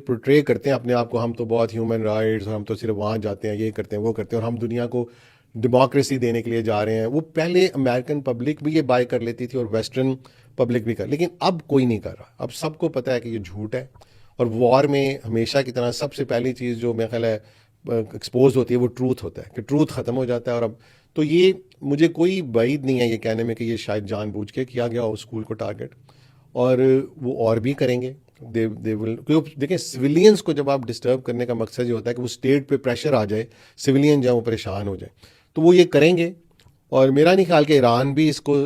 پورٹرے کرتے ہیں اپنے آپ کو، ہم تو بہت ہیومن رائٹس، اور ہم تو صرف وہاں جاتے ہیں، یہ کرتے ہیں، وہ کرتے ہیں، اور ہم دنیا کو ڈیموکریسی دینے کے لیے جا رہے ہیں. وہ پہلے امریکن پبلک بھی یہ بائی کر لیتی تھی اور ویسٹرن پبلک بھی لیکن اب کوئی نہیں کر رہا. اب سب کو پتہ ہے کہ یہ جھوٹ ہے. اور وار میں ہمیشہ کی طرح سب سے پہلی چیز جو میرا خیال ہے ایکسپوز ہوتی ہے وہ ٹروتھ ہوتا ہے، کہ ٹروتھ ختم ہو جاتا ہے. اور اب تو یہ مجھے کوئی بعید نہیں ہے یہ کہنے میں کہ یہ شاید جان بوجھ کے کیا گیا ہو اسکول کو ٹارگیٹ، اور وہ اور بھی کریں گے. دیکھیں، سویلینس کو جب آپ ڈسٹرب کرنے کا مقصد یہ ہوتا ہے کہ وہ اسٹیٹ پہ پریشر آ جائے، سویلین جہاں وہ پریشان ہو جائے، تو وہ یہ کریں گے. اور میرا نہیں خیال کہ ایران بھی اس کو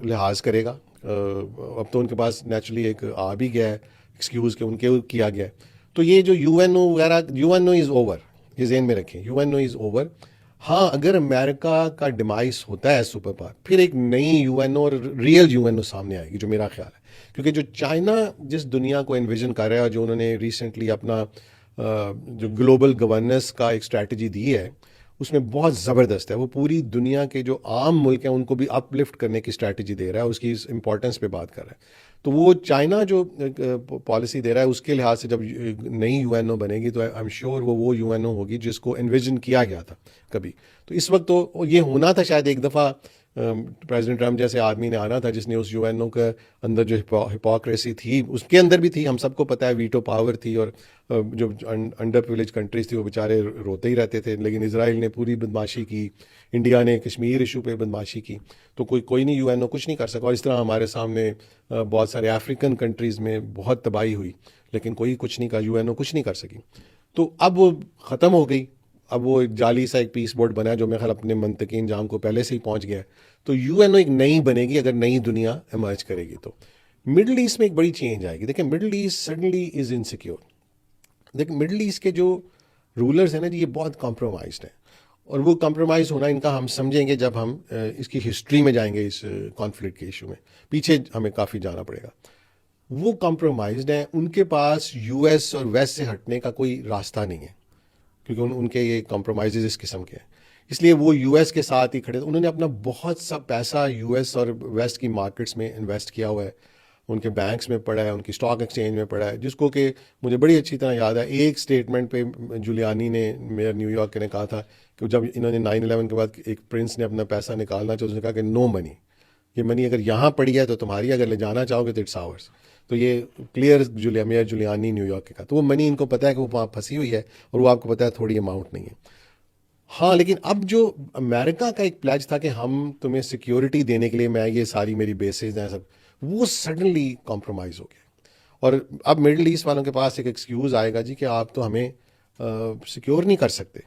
لحاظ کرے گا. اب تو ان کے پاس نیچرلی ایک آ بھی گیا ہے ایکسکیوز کہ ان کے کیا گیا ہے. تو یہ جو UN وغیرہ، UN از اوور، یہ ذہن میں رکھیں، UN از اوور. ہاں، اگر امریکہ کا ڈیمائس ہوتا ہے سپر پاور، پھر ایک نئی UN اور ریئل UN سامنے آئے گی، جو میرا خیال ہے. کیونکہ جو چائنا جس دنیا کو انویژن کر رہا ہے، جو انہوں نے ریسنٹلی اپنا جو گلوبل گورننس کا ایک اسٹریٹجی دی ہے، اس میں بہت زبردست ہے. وہ پوری دنیا کے جو عام ملک ہیں ان کو بھی اپ لفٹ کرنے کی اسٹریٹجی دے رہا ہے، اس کی امپورٹنس پہ بات کر رہا ہے. تو وہ چائنا جو پالیسی دے رہا ہے اس کے لحاظ سے جب نئی UNO بنے گی تو آئی ایم شیور وہ UNO ہوگی جس کو انویژن کیا گیا تھا کبھی. تو اس وقت تو یہ ہونا تھا شاید ایک دفعہ پریزیڈنٹ ٹرمپ جیسے آدمی نے آنا تھا جس نے اس UNO کے اندر جو ہپوکریسی تھی اس کے اندر بھی تھی، ہم سب کو پتہ ہے، ویٹو پاور تھی، اور جو انڈر پریولیج کنٹریز تھی وہ بیچارے روتے ہی رہتے تھے. لیکن اسرائیل نے پوری بدماشی کی، انڈیا نے کشمیر ایشو پہ بدماشی کی، تو کوئی نہیں UNO کچھ نہیں کر سکا. اور اس طرح ہمارے سامنے بہت سارے افریقن کنٹریز میں بہت تباہی ہوئی، لیکن کوئی کچھ نہیں کہا، UNO کچھ نہیں کر سکی. تو اب وہ ختم ہو گئی. اب وہ ایک جعلی سا ایک پیس بورڈ بنا جو میرے خیال اپنے منطقی انجام کو پہلے سے ہی پہنچ گیا ہے. تو UNO ایک نئی بنے گی اگر نئی دنیا ایمرج کرے گی. تو مڈل ایسٹ میں ایک بڑی چینج آئے گی. دیکھیں، Middle East suddenly is insecure. دیکھیں، مڈل ایسٹ کے جو رولرز ہیں نا جی، یہ بہت کمپرومائزڈ ہیں. اور وہ کمپرومائز ہونا ان کا ہم سمجھیں گے جب ہم اس کی ہسٹری میں جائیں گے. اس کانفلکٹ کے ایشو میں پیچھے ہمیں کافی جانا پڑے گا. وہ کمپرومائزڈ ہیں، ان کے پاس US اور ویسٹ سے ہٹنے کا کوئی راستہ نہیں ہے، کیونکہ ان کے یہ کمپرومائزز اس قسم کے ہیں. اس لیے وہ US کے ساتھ ہی کھڑے. انہوں نے اپنا بہت سا پیسہ US اور ویسٹ کی مارکیٹس میں انویسٹ کیا ہوا ہے. ان کے بینکس میں پڑا ہے, ان کی اسٹاک ایکسچینج میں پڑا ہے, جس کو کہ مجھے بڑی اچھی طرح یاد ہے ایک اسٹیٹمنٹ پہ جولیانی نے, میئر نیو یارک کے نے کہا تھا کہ جب انہوں نے 9/11 کے بعد ایک پرنس نے اپنا پیسہ نکالنا چاہا, اس نے کہا کہ نو منی, یہ منی اگر یہاں پڑی ہے تو تمہاری, اگر لے جانا چاہو گے تو اٹس آورس. تو یہ clear mayor Giuliani New York کے کا, تو وہ منی ان کو پتہ ہے کہ وہ وہاں پھنسی ہوئی ہے, اور وہ آپ کو پتہ ہے تھوڑی اماؤنٹ نہیں ہے. ہاں, لیکن اب جو امریکہ کا ایک پلیج تھا کہ ہم تمہیں سیکیورٹی دینے کے لیے میں یہ ساری میری بیسز ہیں سب, وہ سڈنلی کمپرومائز ہو گیا. اور اب مڈل ایسٹ والوں کے پاس ایک ایکسکیوز آئے گا جی کہ آپ تو ہمیں سیکیور نہیں کر سکتے.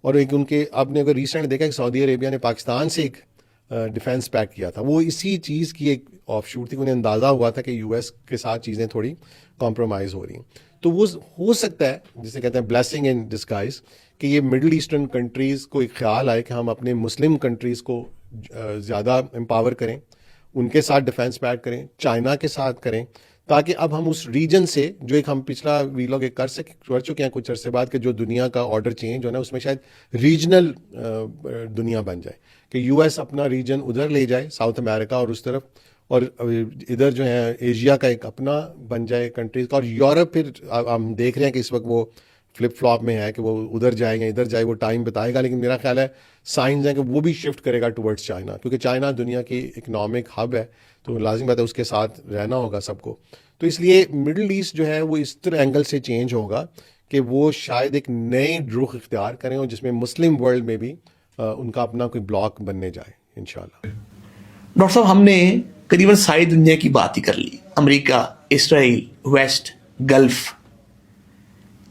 اور ایک ان کے, آپ نے اگر ریسنٹ دیکھا کہ سعودی عربیہ نے پاکستان سے ایک ڈیفینس پیکٹ کیا تھا, وہ اسی چیز کی ایک آف شوٹ تھی. انہیں اندازہ ہوا تھا کہ یو ایس کے ساتھ چیزیں تھوڑی کمپرومائز ہو رہی ہیں. تو وہ ہو سکتا ہے, جسے کہتے ہیں بلیسنگ ان ڈسگائز, کہ یہ مڈل ایسٹرن کنٹریز کو ایک خیال آئے کہ ہم اپنے مسلم کنٹریز کو زیادہ امپاور کریں, ان کے ساتھ ڈیفینس پیکٹ کریں, چائنا کے ساتھ کریں, تاکہ اب ہم اس ریجن سے جو ایک ہم پچھلا ویلاگ ایک کر چکے ہیں کچھ عرصے بعد, کہ جو دنیا کا آرڈر چینج ہونا ہے اس میں شاید ریجنل دنیا بن جائے, کہ یو ایس اپنا ریجن ادھر لے جائے, ساؤتھ امریکہ اور اس طرف, اور ادھر جو ہے ایشیا کا ایک اپنا بن جائے کنٹریز کا, اور یورپ پھر ہم دیکھ رہے ہیں کہ اس وقت وہ فلپ فلاپ میں ہے کہ وہ ادھر جائیں گے ادھر جائے, وہ ٹائم بتائے گا, لیکن میرا خیال ہے سائنس ہے کہ وہ بھی شفٹ کرے گا ٹورڈز چائنا, کیونکہ چائنا دنیا کی اکنامک ہب ہے, تو لازم بات ہے اس کے ساتھ رہنا ہوگا سب کو. تو اس لیے مڈل ایسٹ جو ہے وہ اس طرح اینگل سے چینج ہوگا کہ وہ شاید ایک نئے رخ اختیار کریں, اور جس میں مسلم ورلڈ میں بھی ان کا اپنا کوئی بلاک بننے جائے انشاءاللہ. ڈاکٹر صاحب, ہم نے قریباً ساری دنیا کی بات ہی کر لی, امریکہ, اسرائیل, ویسٹ, گلف,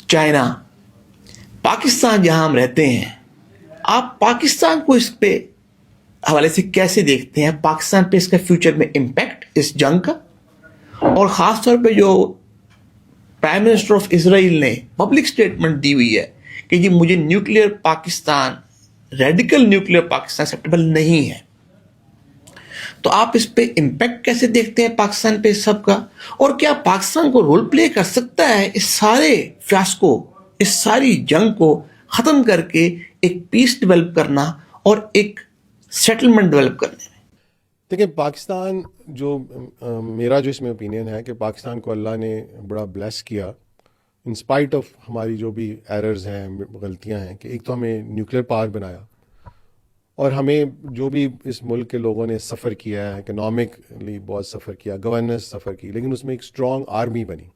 چائنا, پاکستان جہاں ہم رہتے ہیں. آپ پاکستان کو اس پہ حوالے سے کیسے دیکھتے ہیں؟ پاکستان پہ اس کا فیوچر میں امپیکٹ اس جنگ کا, اور خاص طور پہ جو پرائم منسٹر آف اسرائیل نے پبلک اسٹیٹمنٹ دی ہوئی ہے کہ جی مجھے nuclear Pakistan, radical nuclear Pakistan acceptable نہیں ہے. تو آپ اس پہ امپیکٹ کیسے دیکھتے ہیں پاکستان پہ اس سب کا, اور کیا پاکستان کو رول پلے کر سکتا ہے اس سارے فیاسکو, اس ساری جنگ کو ختم کر کے ایک پیس ڈیولپ کرنا اور ایک سیٹلمنٹ ڈیولپ کرنے میں؟ دیکھیں, پاکستان جو میرا جو اس میں اوپینین ہے کہ پاکستان کو اللہ نے بڑا بلیس کیا ان اسپائٹ آف ہماری جو بھی ایررز ہیں, غلطیاں ہیں, کہ ایک تو ہمیں نیوکلیئر پاور بنایا, اور ہمیں جو بھی اس ملک کے لوگوں نے سفر کیا ہے, اکنامکلی بہت سفر کیا, گورننس سفر کی, لیکن اس میں ایک اسٹرانگ آرمی بنی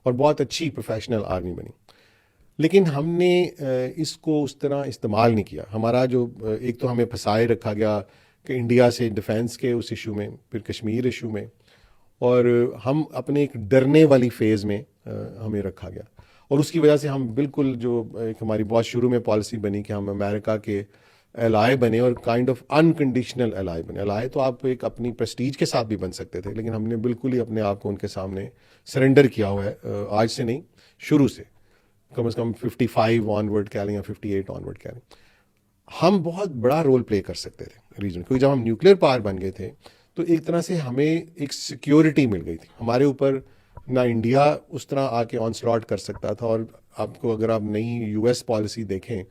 اور بہت اچھی پروفیشنل آرمی بنی. لیکن ہم نے اس کو اس طرح استعمال نہیں کیا. ہمارا جو ایک تو ہمیں پھنسائے رکھا گیا کہ انڈیا سے ڈیفینس کے اس ایشو میں, پھر کشمیر ایشو میں, اور ہم اپنے ایک ڈرنے والی فیز میں ہمیں رکھا گیا, اور اس کی وجہ سے ہم بالکل جو ایک ہماری بہت شروع میں پالیسی بنی کہ ہم امریکہ کے الائے بنے, اور کائنڈ آف انکنڈیشنل الائے بنے. الائے تو آپ ایک اپنی پریسٹیج کے ساتھ بھی بن سکتے تھے, لیکن ہم نے بالکل ہی اپنے آپ کو ان کے سامنے سرنڈر کیا ہوا ہے, آج سے نہیں, شروع سے, کم از کم 55 آنورڈ کہہ لیں یا 58 آنورڈ کہہ لیں. ہم بہت بڑا رول پلے کر سکتے تھے ریجن, کیونکہ جب ہم نیوکلیئر پاور بن گئے تھے تو ایک طرح سے ہمیں ایک سیکیورٹی مل گئی تھی. ہمارے اوپر نہ انڈیا اس طرح آ کے آن سلاٹ کر سکتا تھا, اور آپ کو اگر آپ نئی یو ایس پالیسی دیکھیں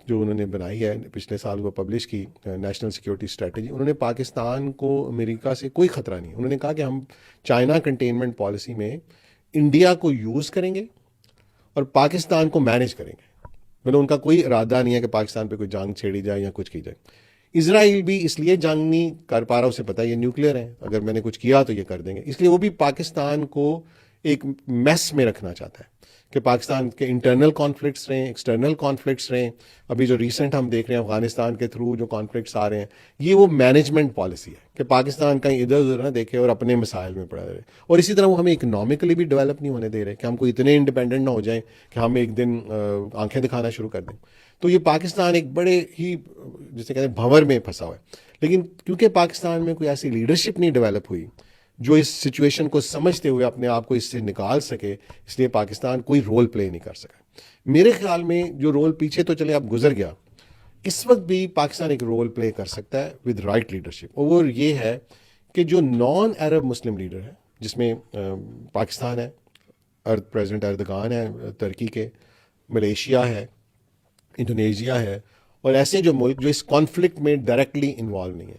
جو انہوں نے بنائی ہے, پچھلے سال وہ پبلش کی, نیشنل سیکیورٹی اسٹریٹجی, انہوں نے پاکستان کو امریکہ سے کوئی خطرہ نہیں. انہوں نے کہا کہ ہم چائنا کنٹینمنٹ پالیسی میں انڈیا کو یوز کریں گے اور پاکستان کو مینیج کریں گے. مطلب ان کا کوئی ارادہ نہیں ہے کہ پاکستان پہ کوئی جنگ چھیڑی جائے یا کچھ کی جائے. اسرائیل بھی اس لیے جنگ نہیں کر پا رہا, اسے پتا ہے یہ نیوکلیئر ہے, اگر میں نے کچھ کیا تو یہ کر دیں گے, اس لیے وہ بھی پاکستان کو ایک میس میں رکھنا چاہتا ہے کہ پاکستان کے انٹرنل کانفلکٹس رہیں, ایکسٹرنل کانفلکٹس رہیں. ابھی جو ریسنٹ ہم دیکھ رہے ہیں افغانستان کے تھرو جو کانفلکٹس آ رہے ہیں, یہ وہ مینجمنٹ پالیسی ہے کہ پاکستان کہیں ادھر ادھر نہ دیکھے اور اپنے مسائل میں پڑا رہے. اور اسی طرح وہ ہمیں اکنامکلی بھی ڈیولپ نہیں ہونے دے رہے کہ ہم کو اتنے انڈیپینڈنٹ نہ ہو جائیں کہ ہم ایک دن آنکھیں دکھانا شروع کر دیں. تو یہ پاکستان ایک بڑے ہی جسے کہتے ہیں بھنور میں پھنسا ہوا ہے. لیکن کیونکہ پاکستان میں کوئی ایسی لیڈرشپ نہیں ڈیولپ ہوئی جو اس سچویشن کو سمجھتے ہوئے اپنے آپ کو اس سے نکال سکے, اس لیے پاکستان کوئی رول پلے نہیں کر سکا. میرے خیال میں جو رول پیچھے تو چلے اب گزر گیا, اس وقت بھی پاکستان ایک رول پلے کر سکتا ہے ود رائٹ لیڈرشپ. اور وہ یہ ہے کہ جو نان عرب مسلم لیڈر ہے, جس میں پاکستان ہے, پریزیڈنٹ اردگان ہے ترکی کے, ملیشیا ہے, انڈونیشیا ہے, اور ایسے جو ملک جو اس کانفلکٹ میں ڈائریکٹلی انوالو نہیں ہے,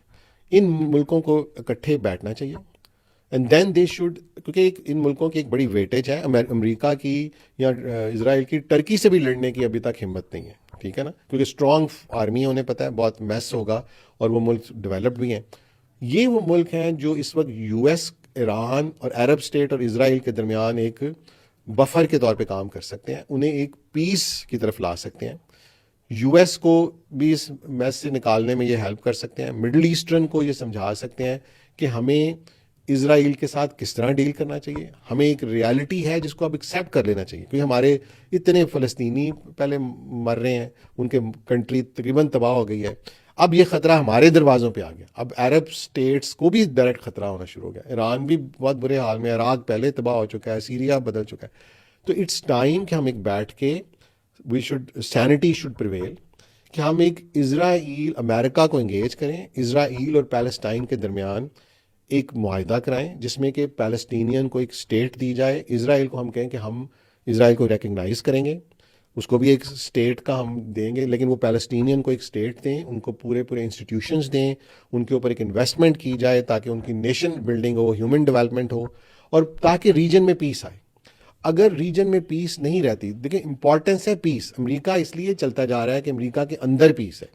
ان ملکوں کو اکٹھے بیٹھنا چاہیے, اینڈ دین دے شوڈ, کیونکہ ان ملکوں کی ایک بڑی ویٹیج ہے, امریکہ کی یا اسرائیل کی ٹرکی سے بھی لڑنے کی ابھی تک ہمت نہیں ہے, ٹھیک ہے نا, کیونکہ اسٹرانگ آرمی ہے, انہیں پتہ ہے بہت میس ہوگا, اور وہ ملک ڈیولپڈ بھی ہیں. یہ وہ ملک ہیں جو اس وقت یو ایس, ایران اور عرب اسٹیٹ اور اسرائیل کے درمیان ایک بفر کے طور پہ کام کر سکتے ہیں, انہیں ایک پیس کی طرف لا سکتے ہیں. یو ایس کو بھی اس میس سے نکالنے میں یہ ہیلپ کر سکتے ہیں, مڈل ایسٹرن کو یہ سمجھا سکتے ہیں کہ ہمیں اسرائیل کے ساتھ کس طرح ڈیل کرنا چاہیے. ہمیں ایک ریالٹی ہے جس کو اب ایکسیپٹ کر لینا چاہیے, کیونکہ ہمارے اتنے فلسطینی پہلے مر رہے ہیں, ان کے کنٹری تقریباً تباہ ہو گئی ہے. اب یہ خطرہ ہمارے دروازوں پہ آ گیا, اب عرب اسٹیٹس کو بھی ڈائریکٹ خطرہ ہونا شروع ہو گیا. ایران بھی بہت برے حال میں, عراق پہلے تباہ ہو چکا ہے, سیریا بدل چکا ہے. تو اٹس ٹائم کہ ہم ایک بیٹھ کے we should, sanity should prevail, کہ ہم ایک اسرائیل امریکہ کو انگیج کریں, اسرائیل اور پیلسٹائن کے درمیان ایک معاہدہ کرائیں جس میں کہ پیلسٹینین کو ایک اسٹیٹ دی جائے, اسرائیل کو ہم کہیں کہ ہم اسرائیل کو ریکگنائز کریں گے, اس کو بھی ایک اسٹیٹ کا ہم دیں گے, لیکن وہ پیلسٹینین کو ایک اسٹیٹ دیں, ان کو پورے انسٹیٹیوشنز دیں, ان کے اوپر ایک انویسٹمنٹ کی جائے تاکہ ان کی نیشن بلڈنگ ہو, ہیومن ڈیولپمنٹ ہو, اور تاکہ ریجن میں پیس آئے. اگر ریجن میں پیس نہیں رہتی, دیکھیں امپورٹنس ہے پیس, امریکہ اس لیے چلتا جا رہا ہے کہ امریکہ کے اندر پیس ہے,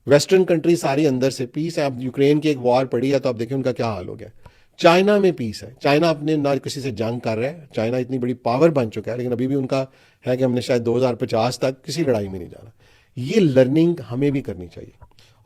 ویسٹرن کنٹری ساری اندر سے پیس ہے. اب یوکرین کی ایک وار پڑی ہے تو اب دیکھیں ان کا کیا حال ہو گیا. چائنا میں پیس ہے, چائنا اپنے نہ کسی سے جنگ کر رہا ہے, چائنا اتنی بڑی پاور بن چکا ہے, لیکن ابھی بھی ان کا ہے کہ ہم نے شاید 2050 تک کسی لڑائی میں نہیں جانا. یہ لرننگ ہمیں بھی کرنی چاہیے,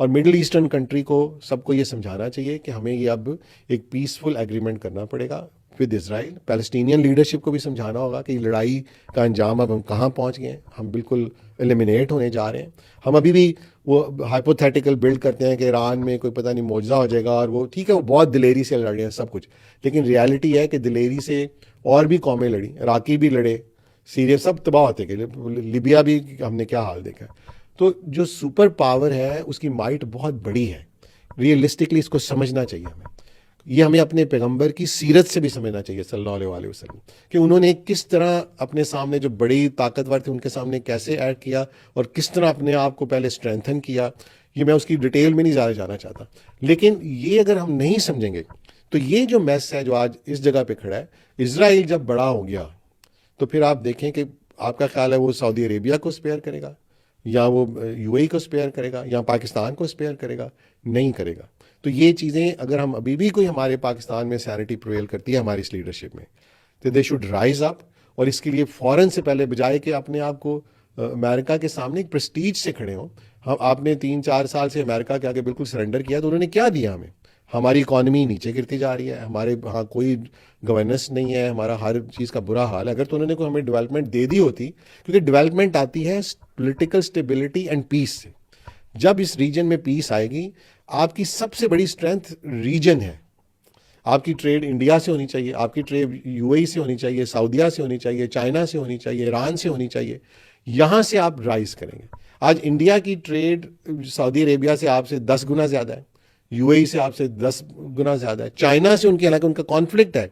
اور مڈل ایسٹرن کنٹری کو سب کو یہ سمجھانا چاہیے کہ ہمیں یہ اب ایک پیسفل ایگریمنٹ کرنا پڑے گا ود اسرائیل. پیلسٹینین لیڈرشپ کو بھی سمجھانا ہوگا کہ یہ لڑائی کا انجام اب ہم کہاں پہنچ گئے ہیں, ہم بالکل ایلیمینیٹ ہونے جا رہے ہیں. ہم ابھی بھی وہ ہائپوتھیٹیکل بلڈ کرتے ہیں کہ ایران میں کوئی پتہ نہیں معجزہ ہو جائے گا, اور وہ ٹھیک ہے وہ بہت دلیری سے لڑ رہے ہیں سب کچھ, لیکن ریالٹی ہے کہ دلیری سے اور بھی قومیں لڑیں, عراقی بھی لڑے, سیریا سب تباہ ہوتے گئے, لیبیا بھی ہم نے کیا حال دیکھا. تو جو سپر پاور ہے اس کی مائٹ بہت بڑی ہے, ریئلسٹکلی اس کو سمجھنا چاہیے ہمیں. یہ ہمیں اپنے پیغمبر کی سیرت سے بھی سمجھنا چاہیے صلی اللہ علیہ وسلم, کہ انہوں نے کس طرح اپنے سامنے جو بڑی طاقتور تھے ان کے سامنے کیسے ایڈ کیا, اور کس طرح اپنے آپ کو پہلے اسٹرینتھن کیا. یہ میں اس کی ڈیٹیل میں نہیں زیادہ جانا چاہتا, لیکن یہ اگر ہم نہیں سمجھیں گے تو یہ جو میس ہے جو آج اس جگہ پہ کھڑا ہے, اسرائیل جب بڑا ہو گیا تو پھر آپ دیکھیں کہ آپ کا خیال ہے وہ سعودی عربیہ کو اسپیئر کرے گا, یا وہ یو اے کو اسپیئر کرے گا, یا پاکستان کو اسپیئر کرے گا؟ نہیں کرے گا. تو یہ چیزیں اگر ہم ابھی بھی کوئی ہمارے پاکستان میں سینٹی پریویل کرتی ہے ہماری اس لیڈرشپ میں, تو دے شوڈ رائز اپ, اور اس کے لیے فوراً سے پہلے بجائے کہ اپنے آپ کو امریکہ کے سامنے ایک پریسٹیج سے کھڑے ہوں. آپ نے 3-4 سال سے امریکہ کے آگے بالکل سرنڈر کیا, تو انہوں نے کیا دیا ہمیں؟ ہماری اکانومی نیچے گرتی جا رہی ہے, ہمارے ہاں کوئی گورننس نہیں ہے, ہمارا ہر چیز کا برا حال ہے. اگر تو انہوں نے کوئی ہمیں ڈیولپمنٹ دے دی ہوتی, کیونکہ ڈیولپمنٹ آتی ہے پولیٹیکل اسٹیبلٹی اینڈ پیس سے. جب اس ریجن میں پیس آئے گی, آپ کی سب سے بڑی اسٹرینتھ ریجن ہے. آپ کی ٹریڈ انڈیا سے ہونی چاہیے, آپ کی ٹریڈ یو اے سے ہونی چاہیے, سعودیہ سے ہونی چاہیے, چائنا سے ہونی چاہیے, ایران سے ہونی چاہیے. یہاں سے آپ رائز کریں گے. آج انڈیا کی ٹریڈ سعودی عربیہ سے آپ سے 10 گنا زیادہ ہے, یو اے سے آپ سے 10 گنا زیادہ ہے, چائنا سے ان کی, حالانکہ ان کا کانفلکٹ ہے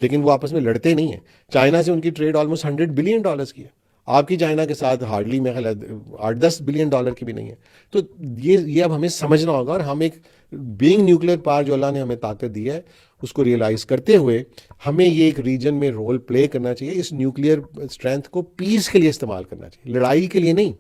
لیکن وہ آپس میں لڑتے نہیں ہیں. چائنا سے ان کی ٹریڈ آلموسٹ $100 بلین کی ہے, آپ کی چائنا کے ساتھ ہارڈلی میں 8-10 بلین ڈالر کی بھی نہیں ہے. تو یہ اب ہمیں سمجھنا ہوگا, اور ہم ایک بینگ نیوکلیر پاور جو اللہ نے ہمیں طاقت دی ہے اس کو ریئلائز کرتے ہوئے ہمیں یہ ایک ریجن میں رول پلے کرنا چاہیے. اس نیوکلیر اسٹرینتھ کو پیس کے لیے استعمال کرنا چاہیے, لڑائی کے لیے نہیں.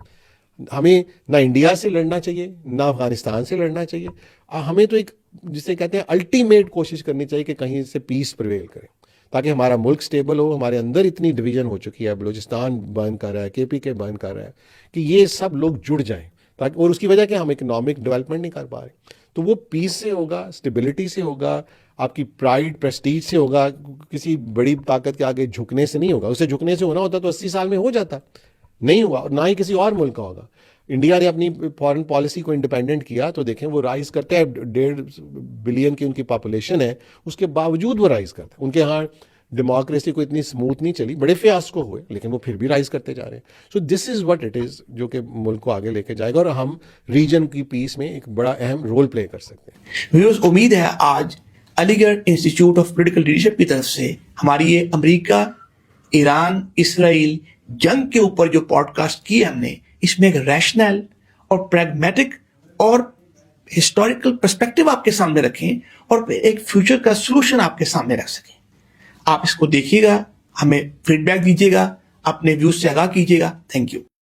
ہمیں نہ انڈیا سے لڑنا چاہیے, نہ افغانستان سے لڑنا چاہیے. ہمیں تو ایک جسے کہتے ہیں الٹیمیٹ کوشش کرنی چاہیے کہ کہیں سے پیس پریویل کرے, تاکہ ہمارا ملک سٹیبل ہو. ہمارے اندر اتنی ڈویژن ہو چکی ہے, بلوچستان برن کر رہا ہے, KPK برن کر رہا ہے, کہ یہ سب لوگ جڑ جائیں تاکہ, اور اس کی وجہ کہ ہم اکنامک ڈیولپمنٹ نہیں کر پا رہے. تو وہ پیس سے ہوگا, اسٹیبلٹی سے ہوگا, آپ کی پرائڈ پریسٹیج سے ہوگا, کسی بڑی طاقت کے آگے جھکنے سے نہیں ہوگا. اسے جھکنے سے ہونا ہوتا تو 80 سال میں ہو جاتا, نہیں ہوا, اور نہ ہی کسی اور ملک کا ہوگا. انڈیا نے اپنی فارن پالیسی کو انڈیپینڈنٹ کیا تو دیکھیں وہ رائز کرتے ہیں, 1.5 بلین کی ان کی پاپولیشن ہے, اس کے باوجود وہ رائز کرتے ہیں. ان کے ہاں ڈیموکریسی کو اتنی سموتھ نہیں چلی, بڑے فیاسکو ہوئے, لیکن وہ پھر بھی رائز کرتے جا رہے ہیں. سو دس از واٹ اٹ از, جو کہ ملک کو آگے لے کے جائے گا, اور ہم ریجن کی پیس میں ایک بڑا اہم رول پلے کر سکتے ہیں. ویورز, امید ہے آج علی گڑھ انسٹیٹیوٹ آف پولیٹیکل لیڈرشپ کی طرف سے ہماری یہ امریکہ ایران اسرائیل جنگ کے اوپر جو پوڈ کاسٹ کی ہم نے, اس میں ایک ریشنل اور پریگمیٹک اور ہسٹوریکل پرسپیکٹو آپ کے سامنے رکھیں اور پھر ایک فیوچر کا سولوشن آپ کے سامنے رکھ سکیں. آپ اس کو دیکھیے گا, ہمیں فیڈ بیک دیجیے گا, اپنے ویوز سے آگاہ کیجیے گا. Thank you.